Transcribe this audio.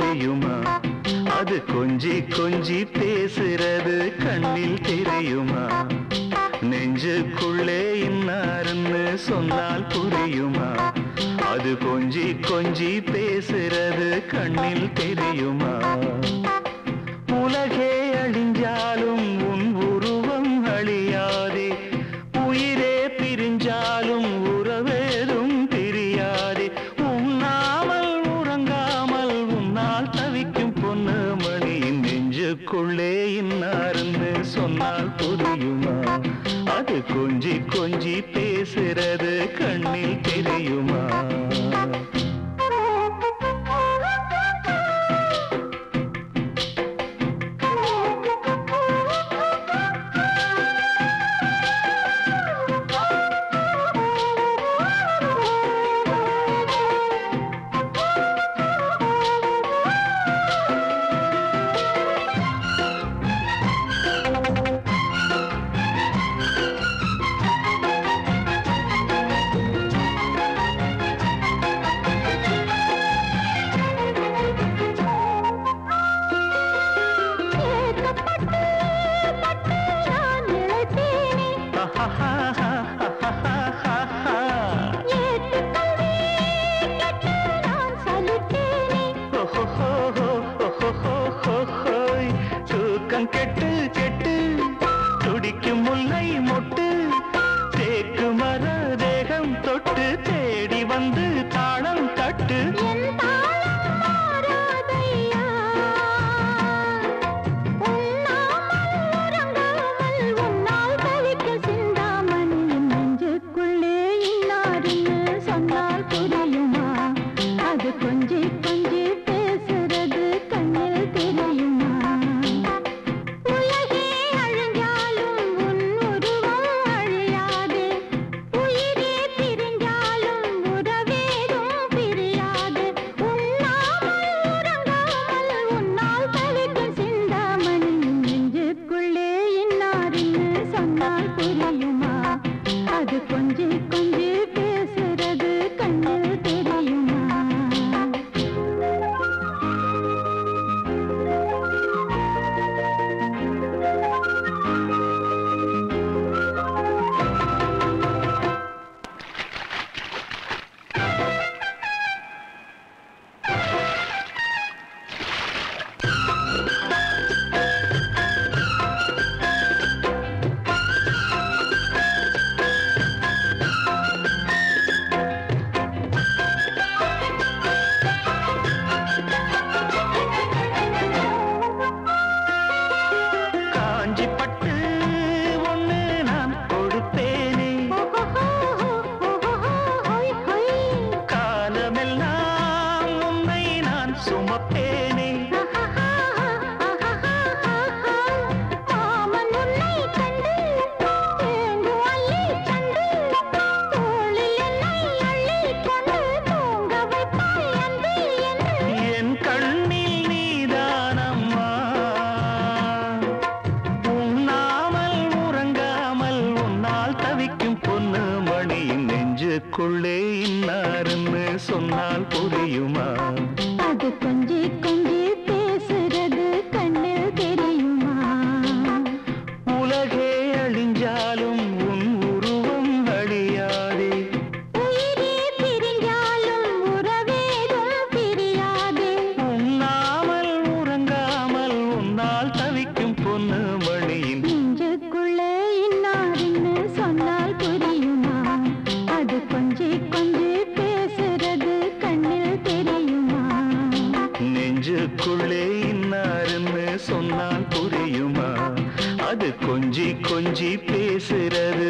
தெரியுமா? அது கொஞ்சி கொஞ்சி பேசுறது கண்ணில் தெரியுமா? நெஞ்சுக்குள்ளே இன்னாருன்னு சொன்னால் புரியுமா? அது கொஞ்சி கொஞ்சி பேசுறது கண்ணில் தெரியுமா? உலகே அழிஞ்சாலும் உன் உருவம் அழியாதே, உயிரே பிரிஞ்சாலும் உறவேதும் தெரியாதே. உண்ணாமல் உறங்காமல் உன்னால் தவிக்கும் பொண்ணு மணியின் நெஞ்சுக்குள்ளே இன்னாருன்னு சொன்னால் புரியுமா? அது கொஞ்சி கொஞ்சி பேசுறது கண்ணில் தெரியுமா? தூக்கம் கெட்டு கெட்டு துடிக்கும் முல்லை மொட்டு, தேக்கு மர தேகம் தொட்டு தேடி வந்து தாளம் தட்டு. கொஞ்சி கொஞ்சி பேசுறது கண்ணில் தெரியுமா? உலகே அழிஞ்சாலும் உன் உருவம் அழியாதே, உயிரே பிரிஞ்சாலும் உறவேதும் பிரியாது. உண்ணாமல் உறங்காமல் உன்னால் தவிக்கும் சிந்தாமணி நெஞ்சுக்குள்ளே இன்னாருன்னு சொன்னால் புரியுமா? அது கொஞ்சி கொஞ்சி பேசுறது கண்ணில் தெரியுமா? நெஞ்சுக்குள்ளே இன்னாருன்னு சொன்னால் புரியுமா? அது கொஞ்சி கொஞ்சி பேசுறது கண்ணில் தெரியுமா? உலகே அழிஞ்சாலும் உன் உருவம் அழியாதே, உயிரே பிரிஞ்சாலும் உறவேதும் பிரியாதே. உண்ணாமல் உறங்காமல் உன்னால் தவிக்கும் பொண்ணு மணியின் நெஞ்சுக்குள்ளே இன்னாருன்னு சொன்னால் புரியுமா? அது கொஞ்சி கொஞ்சி பேசுறது கண்ணில் தெரியுமா? நெஞ்சுக்குள்ளே இன்னாருன்னு சொன்னால் புரியுமா? அது கொஞ்சி கொஞ்சி பேசுறது